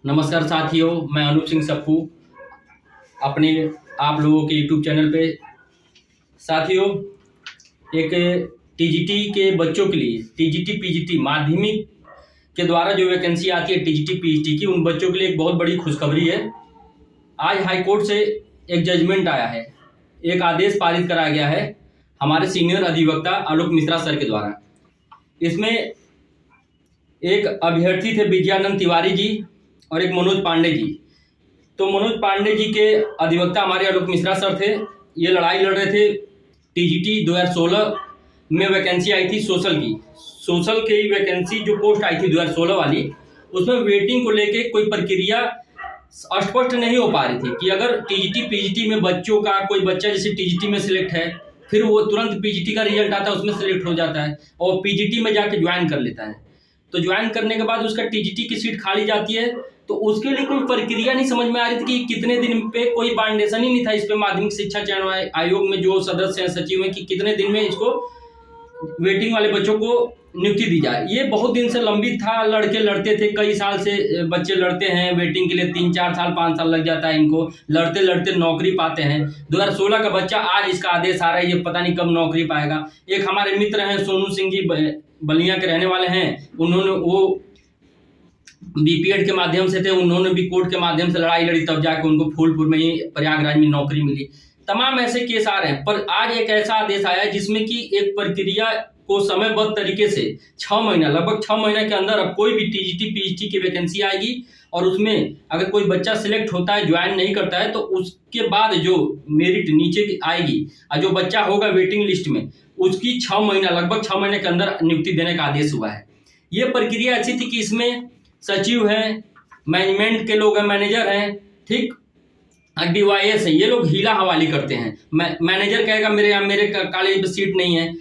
नमस्कार साथियों, मैं अनूप सिंह सप्पू अपने आप लोगों के यूट्यूब चैनल पे। साथियों, एक टीजीटी के बच्चों के लिए टीजीटी पीजीटी माध्यमिक के द्वारा जो वैकेंसी आती है टीजीटी पीजीटी की, उन बच्चों के लिए एक बहुत बड़ी खुशखबरी है। आज हाई कोर्ट से एक जजमेंट आया है, एक आदेश पारित कराया गया है हमारे सीनियर अधिवक्ता आलोक मिश्रा सर के द्वारा। इसमें एक अभ्यर्थी थे विजयानंद तिवारी जी और एक मनोज पांडे जी। तो मनोज पांडे जी के अधिवक्ता हमारे आलोक मिश्रा सर थे। ये लड़ाई लड़ रहे थे टीजीटी 2016 में वैकेंसी आई थी सोशल की वैकेंसी जो पोस्ट आई थी 2016 वाली, उसमें वेटिंग को लेके कोई प्रक्रिया स्पष्ट नहीं हो पा रही थी कि अगर टीजीटी पीजीटी में बच्चों का कोई बच्चा जैसे टीजीटी में सिलेक्ट है, फिर वो तुरंत पीजीटी का रिजल्ट आता है उसमें सिलेक्ट हो जाता है और पीजीटी में जाके ज्वाइन कर लेता है। तो ज्वाइन करने के बाद उसका टीजीटी की सीट खाली जाती है, तो उसके लिए कोई प्रक्रिया नहीं समझ में आ रही थी कि कितने दिन पे, कोई फाउंडेशन ही नहीं था इस पे माध्यमिक शिक्षा चयन आयोग में जो सदस्य हैं, सचिव हैं, कि कितने दिन में इसको वेटिंग वाले बच्चों को नियुक्ति दी जाए। ये बहुत दिन से लंबित था, लड़के लड़ते थे, कई साल से बच्चे लड़ते हैं वेटिंग के लिए, 3-4 साल 5 साल लग जाता है इनको, लड़ते लड़ते नौकरी पाते हैं। 2016 का बच्चा, आज इसका आदेश आ रहा है, ये पता नहीं कब नौकरी पाएगा। एक हमारे मित्र हैं सोनू सिंह जी, बलिया के रहने वाले हैं, उन्होंने वो बीपीएड के माध्यम से थे, उन्होंने भी कोर्ट के माध्यम से लड़ाई लड़ी, तब जाके उनको फूलपुर में ही प्रयागराज में नौकरी मिली। तमाम ऐसे केस आ रहे हैं, पर आज एक ऐसा आदेश आया है जिसमें कि एक प्रक्रिया को समयबद्ध तरीके से 6 महीना, लगभग 6 महीने के अंदर अब कोई भी टीजीटी पीजीटी की वैकेंसी आएगी और उसमें अगर कोई बच्चा सिलेक्ट होता है, ज्वाइन नहीं करता है, तो उसके बाद जो मेरिट नीचे की आएगी और जो बच्चा होगा वेटिंग लिस्ट में, उसकी 6 महीना, लगभग 6 महीने के अंदर नियुक्ति देने का आदेश हुआ है। ये प्रक्रिया ऐसी थी कि इसमें सचिव हैं, मैनेजमेंट के लोग हैं, मैनेजर हैं, ठीक, डीवाईएस है, ये लोग हीला हवाली करते हैं। मैनेजर कहेगा मेरे कॉलेज में सीट नहीं है,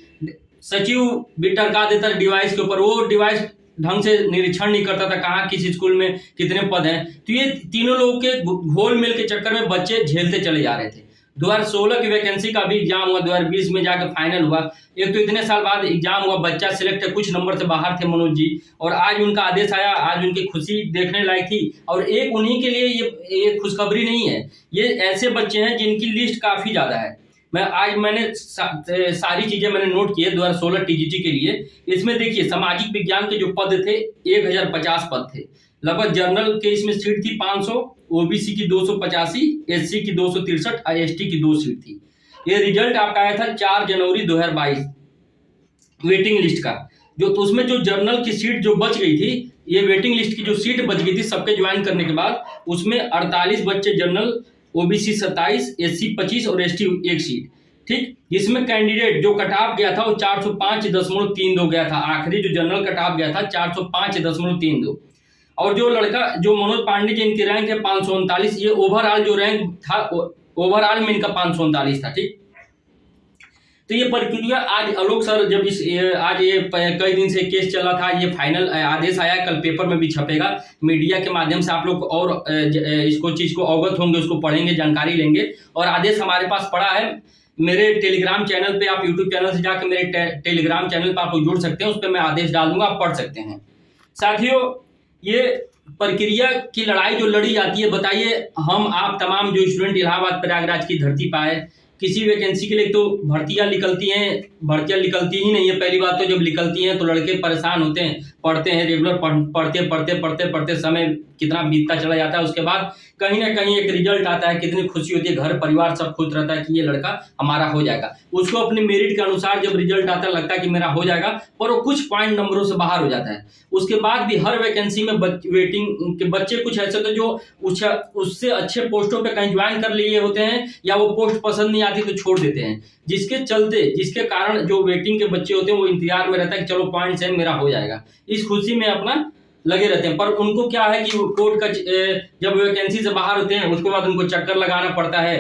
सचिव भी टरका देता है डिवाइस के ऊपर, वो डिवाइस ढंग से निरीक्षण नहीं करता था कहाँ किस स्कूल में कितने पद हैं। तो ये तीनों लोगों के घोल मेल के चक्कर में बच्चे झेलते चले जा रहे थे। 2016 की वैकेंसी का भी एग्जाम हुआ, 2020 में जाकर फाइनल हुआ। एक तो इतने साल बाद एग्जाम हुआ, बच्चा सिलेक्ट है, कुछ नंबर से बाहर थे मनोज जी, और आज उनका आदेश आया, आज उनकी खुशी देखने लायक थी। और एक उन्हीं के लिए ये खुशखबरी नहीं है, ये ऐसे बच्चे हैं जिनकी लिस्ट काफ़ी ज़्यादा है। मैंने सारी चीज़ें मैंने नोट की है 2016 टीजीटी के लिए। इसमें देखिए, सामाजिक विज्ञान के जो पद थे 1050 पद थे, लगभग जनरल के इसमें सीट थी 500, ओबीसी की 285, एससी की 263 और एसटी की 2 सीट थी। ये रिजल्ट आपका आया था 4 जनवरी 2022 वेटिंग लिस्ट का। जो तो उसमें जो जनरल की सीट जो बच गई थी, ये वेटिंग लिस्ट की जो सीट बच गई थी सबके ज्वाइन करने के बाद, उसमें 48 बच्चे जनरल, ओबीसी 27, एससी 25 और एसटी 1 सीट, ठीक। इसमें कैंडिडेट जो कट ऑफ गया था वो 405.32 गया था, आखिरी जो जनरल कट ऑफ गया था 405.32। और जो लड़का जो मनोज पांडे जी, इनकी रैंक है 539, ये ओवरऑल जो रैंक था, ओवरऑल में इनका 539 था, ठीक। तो ये प्रक्रिया आज आलोक सर जब आज ये कई दिन से केस चला था, ये फाइनल आदेश आया, कल पेपर में भी छपेगा, मीडिया के माध्यम से आप लोग और इसको चीज़ को अवगत होंगे, उसको पढ़ेंगे, जानकारी लेंगे। और आदेश हमारे पास पड़ा है मेरे टेलीग्राम चैनल पे, आप यूट्यूब चैनल से जाकर मेरे टेलीग्राम चैनल पर आप लोग जुड़ सकते हैं, उस पर मैं आदेश डाल दूंगा, आप पढ़ सकते हैं। साथियों, ये प्रक्रिया की लड़ाई जो लड़ी जाती है, बताइए हम आप तमाम जो स्टूडेंट इलाहाबाद प्रयागराज की धरती पर आए, किसी वैकेंसी के लिए तो भर्तियां निकलती ही नहीं है। पहली बात तो जब निकलती हैं तो लड़के परेशान होते हैं, पढ़ते हैं रेगुलर, पढ़ते समय कितना बीतता चला जाता है। उसके बाद कहीं ना कहीं एक रिजल्ट आता है, कितनी खुशी होती है, घर परिवार सब खुश रहता है कि ये लड़का हमारा हो जाएगा। उसको अपने मेरिट के अनुसार जब रिजल्ट आता है लगता है कि मेरा हो जाएगा, पर वो कुछ पॉइंट नंबरों से बाहर हो जाता है। उसके बाद भी हर वैकेंसी में वेटिंग के बच्चे कुछ ऐसे होते हैं जो उससे अच्छे पोस्टों पे कहीं ज्वाइन कर लिए होते हैं, या वो पोस्ट पसंद नहीं आती तो छोड़ देते हैं, जिसके कारण जो वेटिंग के बच्चे होते हैं वो इंतजार में रहता है कि चलो पॉइंट्स है, मेरा हो जाएगा, इस खुशी में अपना लगे रहते हैं। पर उनको क्या है कि कोर्ट का जब वैकेंसी से बाहर होते हैं उसके बाद उनको चक्कर लगाना पड़ता है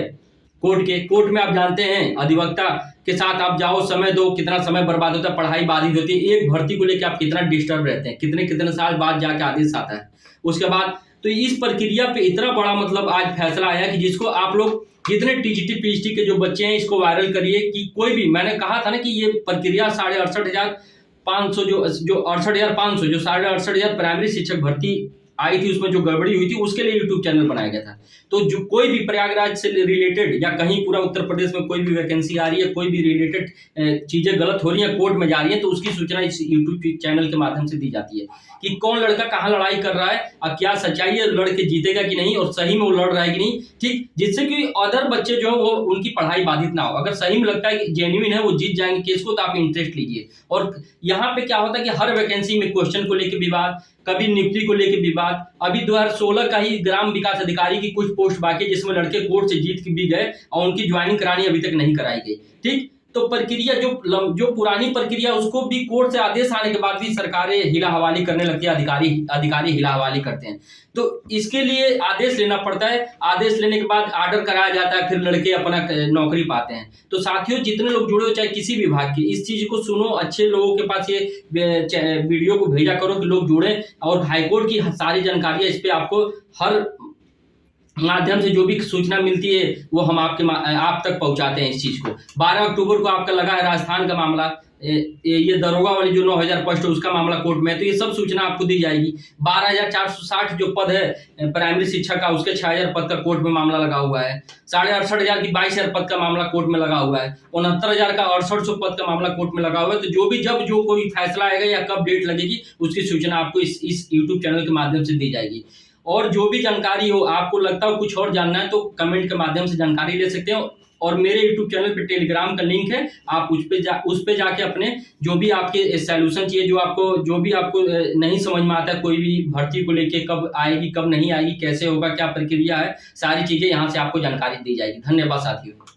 कोर्ट में। आप जानते हैं अधिवक्ता के साथ आप जाओ, समय दो, कितना समय बर्बाद होता है, पढ़ाई बाधित होती है, एक भर्ती को लेकर आप कितना डिस्टर्ब रहते हैं, कितने साल बाद जाके आदेश आता है। उसके बाद तो इस प्रक्रिया पे इतना बड़ा मतलब आज फैसला आया कि जिसको आप लोग जितने टीजीटी पीजीटी के जो बच्चे हैं इसको वायरल करिए कि कोई भी, मैंने कहा था ना कि ये प्रक्रिया 68,500 जो 68,500 जो 68,500 प्राइमरी शिक्षक भर्ती आई थी, उसमें जो गड़बड़ी हुई थी, उसके लिए यूट्यूब चैनल बनाया गया था। तो जो कोई भी प्रयागराज से रिलेटेड या कहीं पूरा उत्तर प्रदेश में कोई भी वैकेंसी आ रही है, कोई भी रिलेटेड चीजें गलत हो रही हैं, कोर्ट में जा रही है, तो उसकी सूचना इस यूट्यूब चैनल के माध्यम से दी जाती है कि कौन लड़का कहाँ लड़ाई कर रहा है और क्या सच्चाई है, लड़के जीतेगा कि नहीं और सही में वो लड़ रहा है कि नहीं, ठीक, जिससे कि अदर बच्चे जो है वो उनकी पढ़ाई बाधित ना हो। अगर सही में लगता है कि जेन्युइन है, वो जीत जाएंगे केस को, तो आप इंटरेस्ट लीजिए। और यहाँ पे क्या होता है कि हर वैकेंसी में क्वेश्चन को लेकर विवाद, कभी नियुक्ति को लेकर विवाद। अभी 2016 का ही ग्राम विकास अधिकारी की कुछ पोस्ट बाकी है, जिसमें लड़के कोर्ट से जीत भी गए और उनकी ज्वाइनिंग करानी अभी तक नहीं कराई गई, ठीक। तो प्रक्रिया जो पुरानी प्रक्रिया, उसको भी कोर्ट से आदेश आने के बाद भी सरकारें हिला हवाली करने लगती है, अधिकारी हिला हवाली करते हैं। तो इसके लिए आदेश लेना पड़ता है, आदेश लेने के बाद आर्डर कराया जाता है, फिर लड़के अपना नौकरी पाते हैं। तो साथियों, जितने लोग जुड़े हो चाहे किसी विभाग के, इस चीज को सुनो, अच्छे लोगों के पास ये वीडियो को भेजा करो कि लोग जुड़े, और हाईकोर्ट की सारी जानकारियां इस पे आपको हर माध्यम से जो भी सूचना मिलती है वो हम आप तक पहुंचाते हैं इस चीज को। 12 अक्टूबर को आपका लगा है राजस्थान का मामला, ये दरोगा वाली जो 9000 पोस्ट है उसका मामला कोर्ट में है, तो ये सब सूचना आपको दी जाएगी। 12,460 जो पद है प्राइमरी शिक्षक का, उसके 6000 पद का कोर्ट में मामला लगा हुआ है। 68,500 की 22,000 पद का मामला कोर्ट में लगा हुआ है। 69,000 का 6800 पद का मामला कोर्ट में लगा हुआ है। तो जो कोई फैसला आएगा या कब डेट लगेगी, उसकी सूचना आपको इस यूट्यूब चैनल के माध्यम से दी जाएगी। और जो भी जानकारी हो, आपको लगता हो कुछ और जानना है, तो कमेंट के माध्यम से जानकारी ले सकते हो। और मेरे यूट्यूब चैनल पे टेलीग्राम का लिंक है, आप उस पे जाके अपने जो भी आपके सॉल्यूशन चाहिए, जो भी आपको नहीं समझ में आता है, कोई भी भर्ती को लेके, कब आएगी कब नहीं आएगी, कैसे होगा, क्या प्रक्रिया है, सारी चीजें यहाँ से आपको जानकारी दी जाएगी। धन्यवाद साथियों।